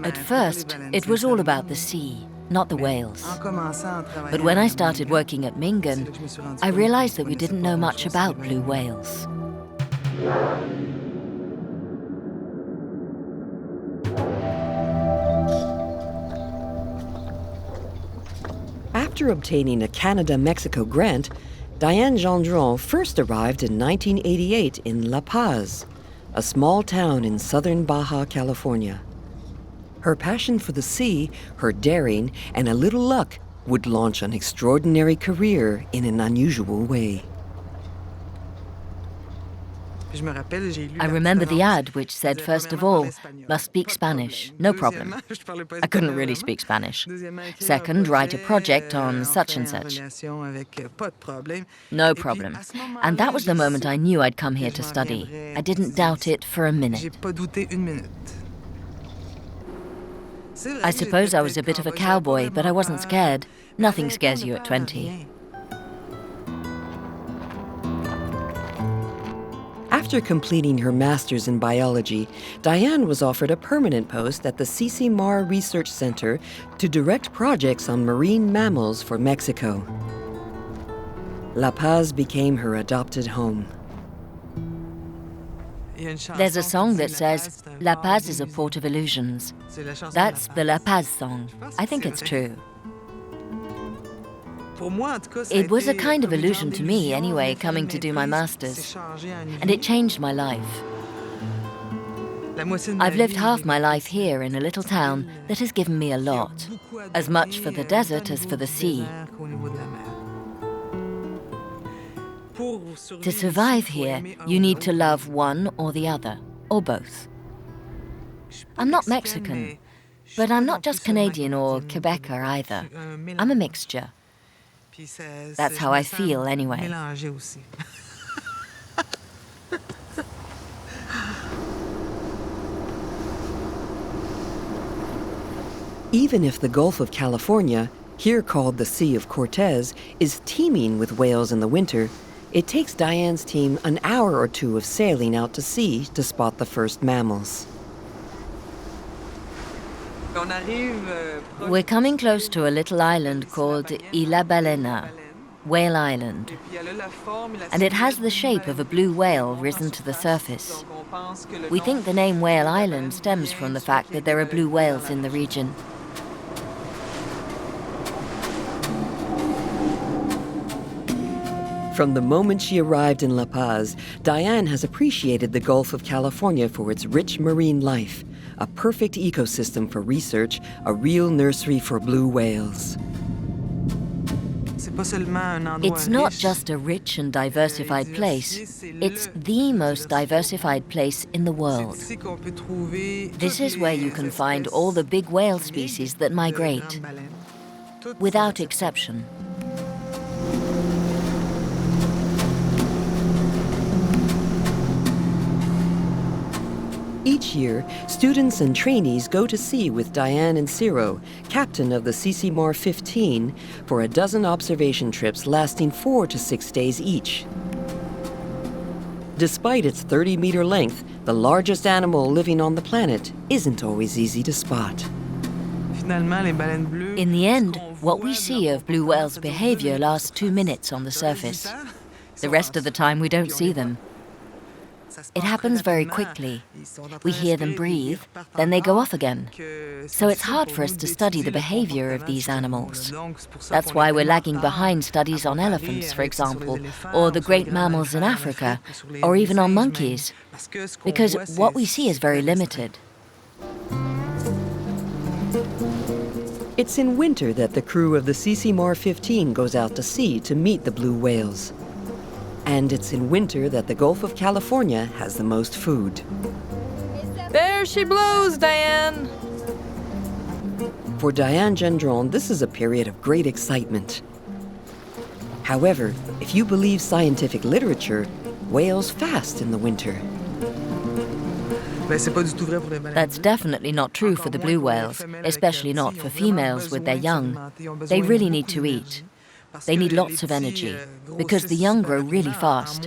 At first, it was all about the sea, not the whales. But when I started working at Mingan, I realized that we didn't know much about blue whales. After obtaining a Canada-Mexico grant, Diane Gendron first arrived in 1988 in La Paz, a small town in southern Baja California. Her passion for the sea, her daring, and a little luck would launch an extraordinary career in an unusual way. I remember the ad which said, first of all, must speak Spanish, no problem. I couldn't really speak Spanish. Second, write a project on such and such. No problem. And that was the moment I knew I'd come here to study. I didn't doubt it for a minute. I suppose I was a bit of a cowboy, but I wasn't scared. Nothing scares you at 20. After completing her master's in biology, Diane was offered a permanent post at the CCMAR Research Center to direct projects on marine mammals for Mexico. La Paz became her adopted home. There's a song that says, La Paz is a port of illusions. That's the La Paz song. I think it's true. It was a kind of illusion to me, anyway, coming to do my master's. And it changed my life. I've lived half my life here in a little town that has given me a lot. As much for the desert as for the sea. To survive here, you need to love one or the other, or both. I'm not Mexican, but I'm not just Canadian or Quebecer either. I'm a mixture. That's how I feel, anyway. Even if the Gulf of California, here called the Sea of Cortez, is teeming with whales in the winter, it takes Diane's team an hour or two of sailing out to sea to spot the first mammals. We're coming close to a little island called Isla Balena, Whale Island. And it has the shape of a blue whale risen to the surface. We think the name Whale Island stems from the fact that there are blue whales in the region. From the moment she arrived in La Paz, Diane has appreciated the Gulf of California for its rich marine life, a perfect ecosystem for research, a real nursery for blue whales. It's not just a rich and diversified place, it's the most diversified place in the world. This is where you can find all the big whale species that migrate, without exception. Each year, students and trainees go to sea with Diane and Ciro, captain of the CCMAR 15, for a dozen observation trips lasting 4 to 6 days each. Despite its 30-meter length, the largest animal living on the planet isn't always easy to spot. In the end, what we see of blue whales' behavior lasts 2 minutes on the surface. The rest of the time, we don't see them. It happens very quickly. We hear them breathe, then they go off again. So it's hard for us to study the behavior of these animals. That's why we're lagging behind studies on elephants, for example, or the great mammals in Africa, or even on monkeys, because what we see is very limited. It's in winter that the crew of the CCMAR 15 goes out to sea to meet the blue whales. And it's in winter that the Gulf of California has the most food. There she blows, Diane! For Diane Gendron, this is a period of great excitement. However, if you believe scientific literature, whales fast in the winter. That's definitely not true for the blue whales, especially not for females with their young. They really need to eat. They need lots of energy because the young grow really fast.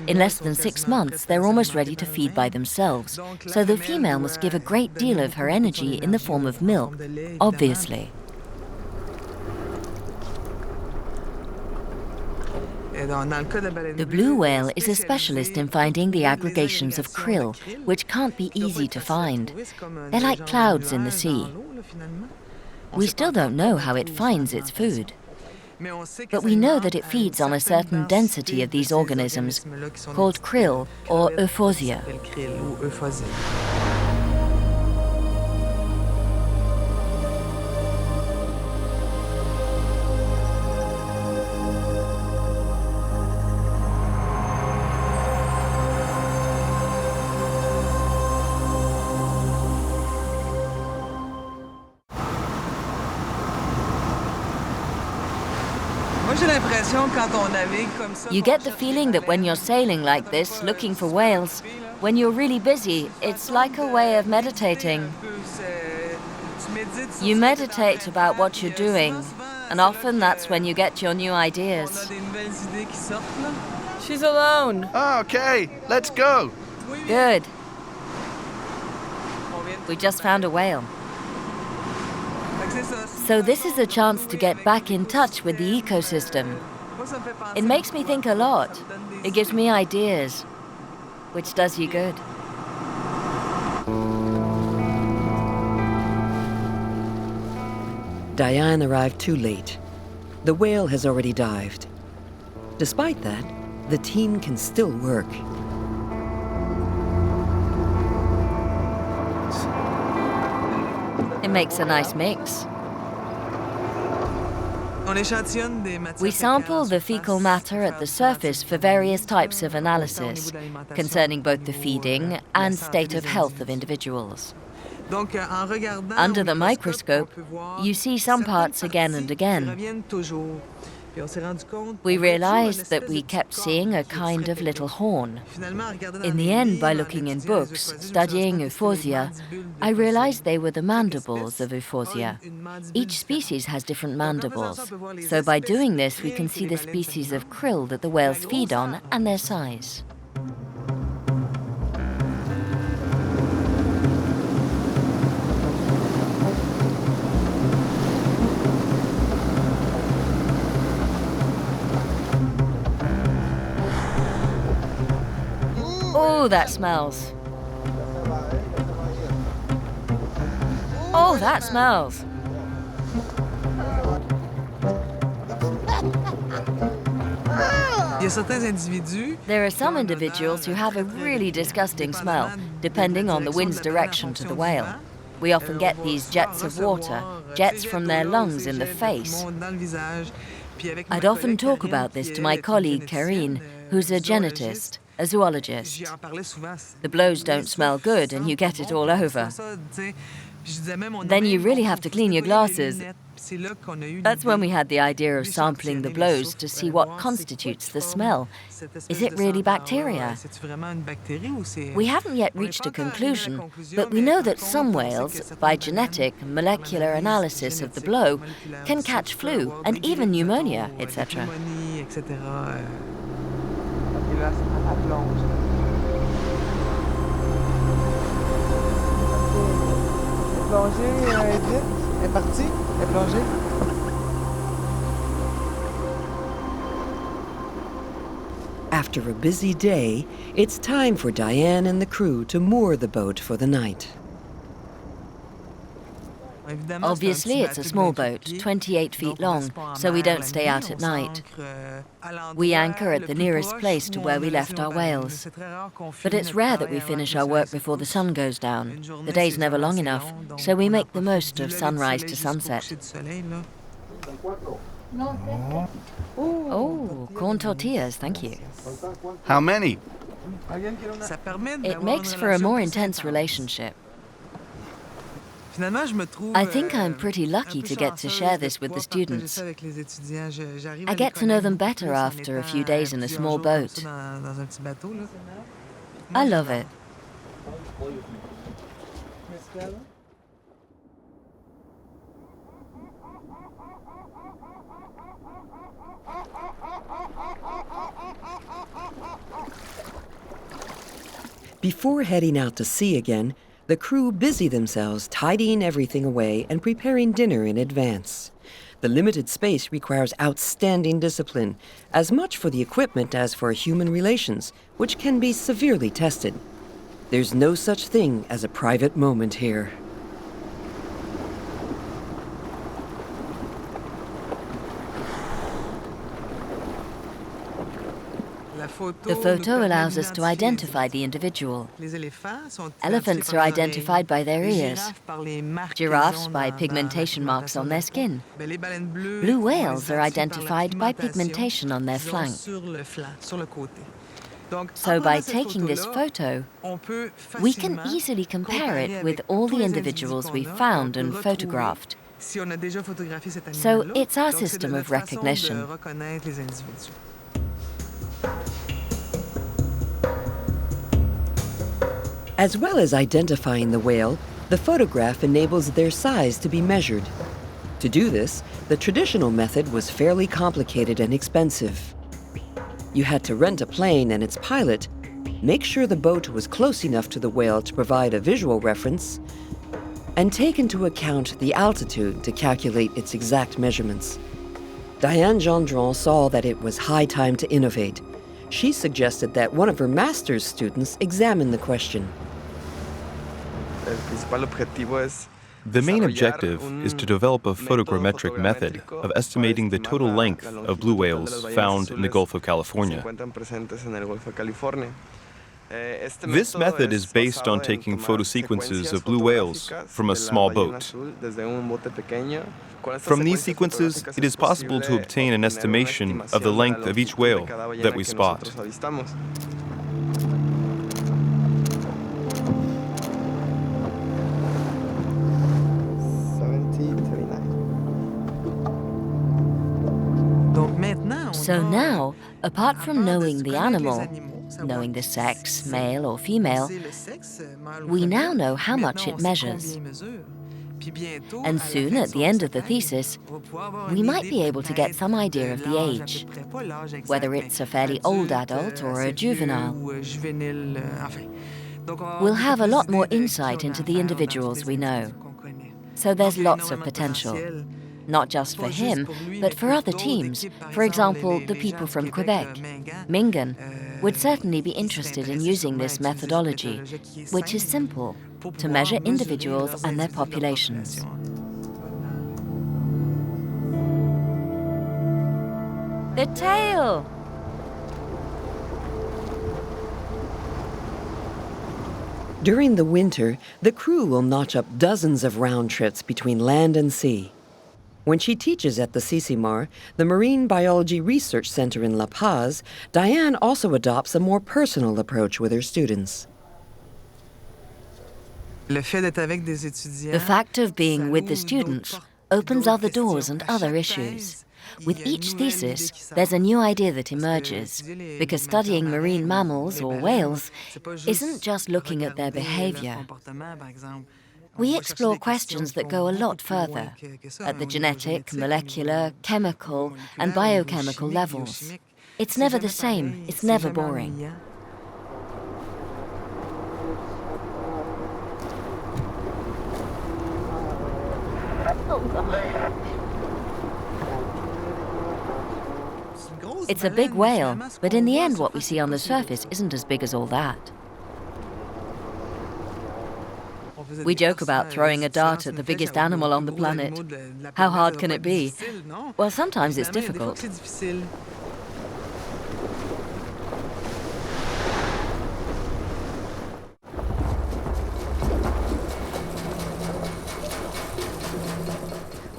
In less than 6 months, they're almost ready to feed by themselves, so the female must give a great deal of her energy in the form of milk, obviously. The blue whale is a specialist in finding the aggregations of krill, which can't be easy to find. They're like clouds in the sea. We still don't know how it finds its food. But we know that it feeds on a certain density of these organisms, called krill or euphosia. You get the feeling that when you're sailing like this, looking for whales, when you're really busy, it's like a way of meditating. You meditate about what you're doing, and often that's when you get your new ideas. She's alone. Okay, let's go. Good. We just found a whale. So this is a chance to get back in touch with the ecosystem. It makes me think a lot. It gives me ideas, which does you good. Diane arrived too late. The whale has already dived. Despite that, the team can still work. It makes a nice mix. We sample the fecal matter at the surface for various types of analysis, concerning both the feeding and state of health of individuals. Under the microscope, you see some parts again and again. We realized that we kept seeing a kind of little horn. In the end, by looking in books, studying Euphosia, I realized they were the mandibles of Euphosia. Each species has different mandibles. So by doing this, we can see the species of krill that the whales feed on and their size. Oh, that smells. Oh, that smells. There are some individuals who have a really disgusting smell, depending on the wind's direction to the whale. We often get these jets of water, jets from their lungs in the face. I'd often talk about this to my colleague Karine, who's a genetist, a zoologist. The blows don't smell good and you get it all over. Then you really have to clean your glasses. That's when we had the idea of sampling the blows to see what constitutes the smell. Is it really bacteria? We haven't yet reached a conclusion, but we know that some whales, by genetic and molecular analysis of the blow, can catch flu and even pneumonia, etc. After a busy day, it's time for Diane and the crew to moor the boat for the night. Obviously, it's a small boat, 28 feet long, so we don't stay out at night. We anchor at the nearest place to where we left our whales. But it's rare that we finish our work before the sun goes down. The day's never long enough, so we make the most of sunrise to sunset. Oh, corn tortillas, thank you. How many? It makes for a more intense relationship. I think I'm pretty lucky to get to share this with the students. I get to know them better after a few days in a small boat. I love it. Before heading out to sea again, the crew busy themselves tidying everything away and preparing dinner in advance. The limited space requires outstanding discipline, as much for the equipment as for human relations, which can be severely tested. There's no such thing as a private moment here. The photo allows us to identify the individual. Elephants are identified by their ears, giraffes by pigmentation marks on their skin. Blue whales are identified by pigmentation on their flank. So by taking this photo, we can easily compare it with all the individuals we found and photographed. So it's our system of recognition. As well as identifying the whale, the photograph enables their size to be measured. To do this, the traditional method was fairly complicated and expensive. You had to rent a plane and its pilot, make sure the boat was close enough to the whale to provide a visual reference, and take into account the altitude to calculate its exact measurements. Diane Gendron saw that it was high time to innovate. She suggested that one of her master's students examine the question. The main objective is to develop a photogrammetric method of estimating the total length of blue whales found in the Gulf of California. This method is based on taking photo sequences of blue whales from a small boat. From these sequences, it is possible to obtain an estimation of the length of each whale that we spot. So now, apart from knowing the animal, knowing the sex, male or female, we now know how much it measures. And soon, at the end of the thesis, we might be able to get some idea of the age, whether it's a fairly old adult or a juvenile. We'll have a lot more insight into the individuals we know. So there's lots of potential. Not just for him, but for other teams. For example, the people from Quebec, Mingan, would certainly be interested in using this methodology, which is simple, to measure individuals and their populations. The tail! During the winter, the crew will notch up dozens of round trips between land and sea. When she teaches at the CCMAR, the Marine Biology Research Center in La Paz, Diane also adopts a more personal approach with her students. The fact of being with the students opens other doors and other issues. With each thesis, there's a new idea that emerges, because studying marine mammals or whales isn't just looking at their behavior. We explore questions that go a lot further, at the genetic, molecular, chemical, and biochemical levels. It's never the same, it's never boring. It's a big whale, but in the end what we see on the surface isn't as big as all that. We joke about throwing a dart at the biggest animal on the planet. How hard can it be? Well, sometimes it's difficult.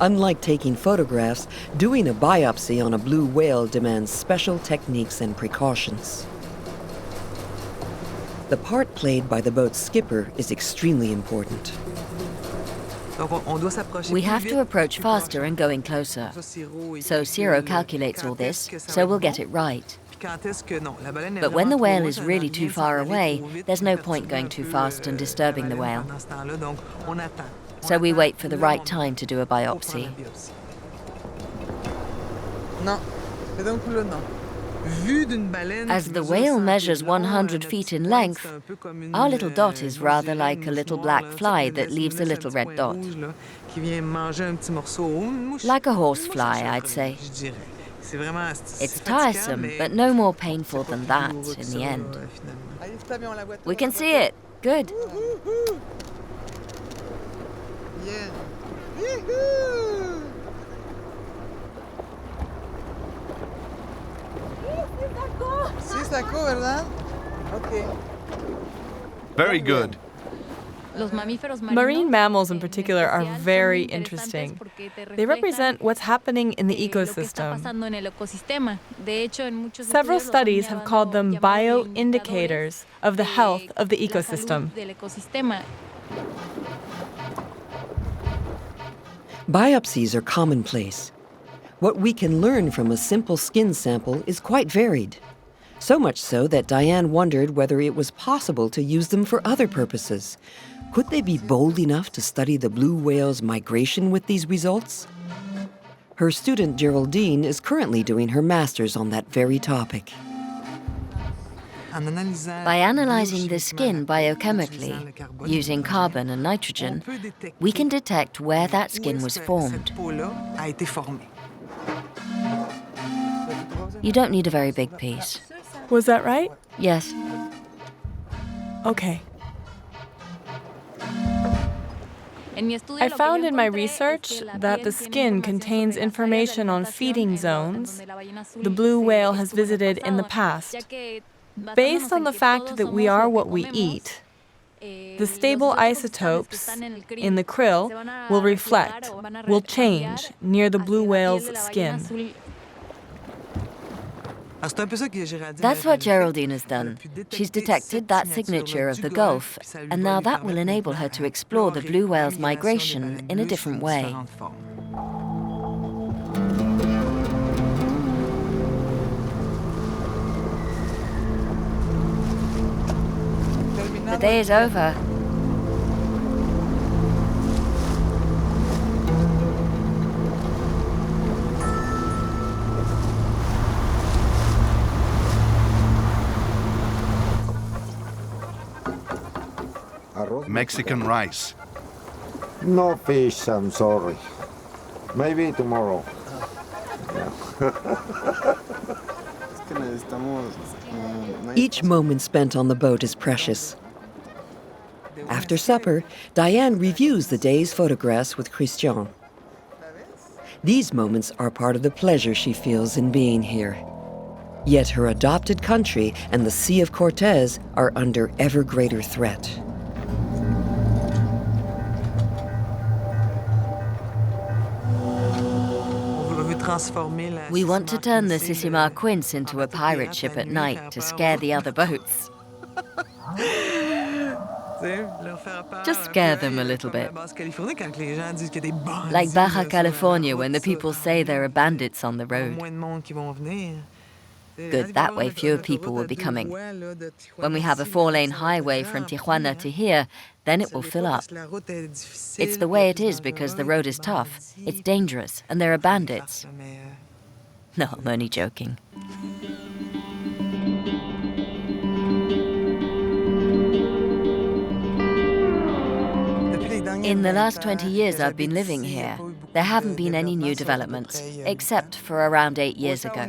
Unlike taking photographs, doing a biopsy on a blue whale demands special techniques and precautions. The part played by the boat's skipper is extremely important. We have to approach faster and going closer. So Ciro calculates all this, so we'll get it right. But when the whale is really too far away, there's no point going too fast and disturbing the whale. So we wait for the right time to do a biopsy. As the whale measures 100 feet in length, our little dot is rather like a little black fly that leaves a little red dot. Like a horsefly, I'd say. It's tiresome, but no more painful than that in the end. We can see it. Good. Very good. Marine mammals in particular are very interesting. They represent what's happening in the ecosystem. Several studies have called them bioindicators of the health of the ecosystem. Biopsies are commonplace. What we can learn from a simple skin sample is quite varied. So much so that Diane wondered whether it was possible to use them for other purposes. Could they be bold enough to study the blue whale's migration with these results? Her student Geraldine is currently doing her master's on that very topic. By analyzing the skin biochemically, using carbon and nitrogen, we can detect where that skin was formed. You don't need a very big piece. Was that right? Yes. Okay. I found in my research that the skin contains information on feeding zones the blue whale has visited in the past. Based on the fact that we are what we eat, the stable isotopes in the krill will reflect, will change near the blue whale's skin. That's what Geraldine has done. She's detected that signature of the Gulf, and now that will enable her to explore the blue whale's migration in a different way. The day is over. Mexican rice. No fish, I'm sorry. Maybe tomorrow. Each moment spent on the boat is precious. After supper, Diane reviews the day's photographs with Christian. These moments are part of the pleasure she feels in being here. Yet her adopted country and the Sea of Cortez are under ever greater threat. We want to turn the Sissimar Quince into a pirate ship at night to scare the other boats. Just scare them a little bit. Like Baja California, when the people say there are bandits on the road. Good, that way fewer people will be coming. When we have a 4-lane highway from Tijuana to here, then it will fill up. It's the way it is because the road is tough, it's dangerous, and there are bandits. No, I'm only joking. In the last 20 years I've been living here, there haven't been any new developments, except for around 8 years ago,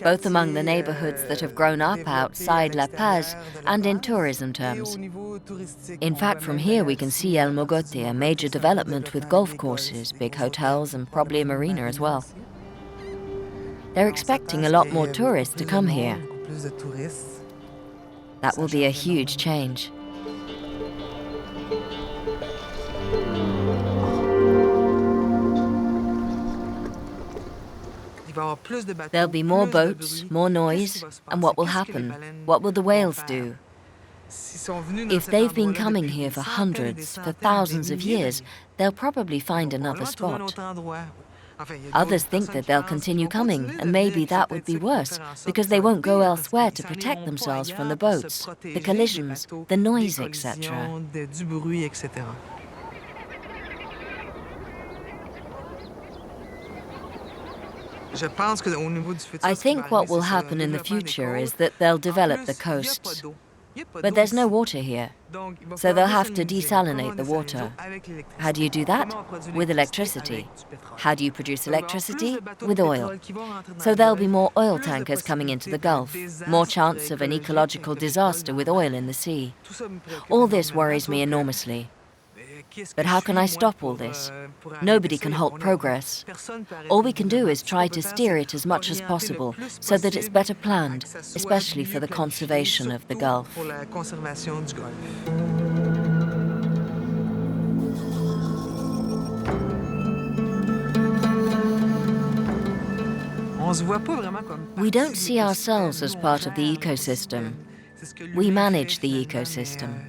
both among the neighborhoods that have grown up outside La Paz and in tourism terms. In fact, from here we can see El Mogote, a major development with golf courses, big hotels, and probably a marina as well. They're expecting a lot more tourists to come here. That will be a huge change. There'll be more boats, more noise, and what will happen? What will the whales do? If they've been coming here for hundreds, for thousands of years, they'll probably find another spot. Others think that they'll continue coming, and maybe that would be worse, because they won't go elsewhere to protect themselves from the boats, the collisions, the noise, etc. I think what will happen in the future is that they'll develop the coasts. But there's no water here, so they'll have to desalinate the water. How do you do that? With electricity. How do you produce electricity? With oil. So there'll be more oil tankers coming into the Gulf, more chance of an ecological disaster with oil in the sea. All this worries me enormously. But how can I stop all this? Nobody can halt progress. All we can do is try to steer it as much as possible so that it's better planned, especially for the conservation of the Gulf. We don't see ourselves as part of the ecosystem. We manage the ecosystem.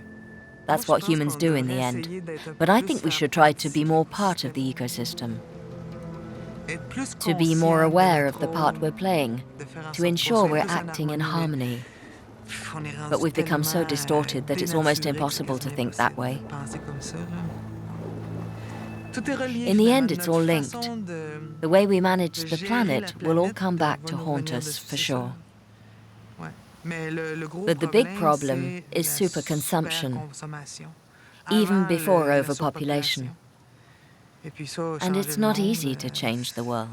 That's what humans do in the end. But I think we should try to be more part of the ecosystem. To be more aware of the part we're playing, to ensure we're acting in harmony. But we've become so distorted that it's almost impossible to think that way. In the end, it's all linked. The way we manage the planet will all come back to haunt us, for sure. But the big problem is superconsumption, even before overpopulation. And it's not easy to change the world.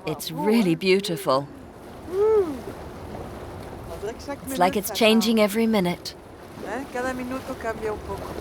It's really beautiful. It's like it's changing every minute. Cada minuto cambia un poco.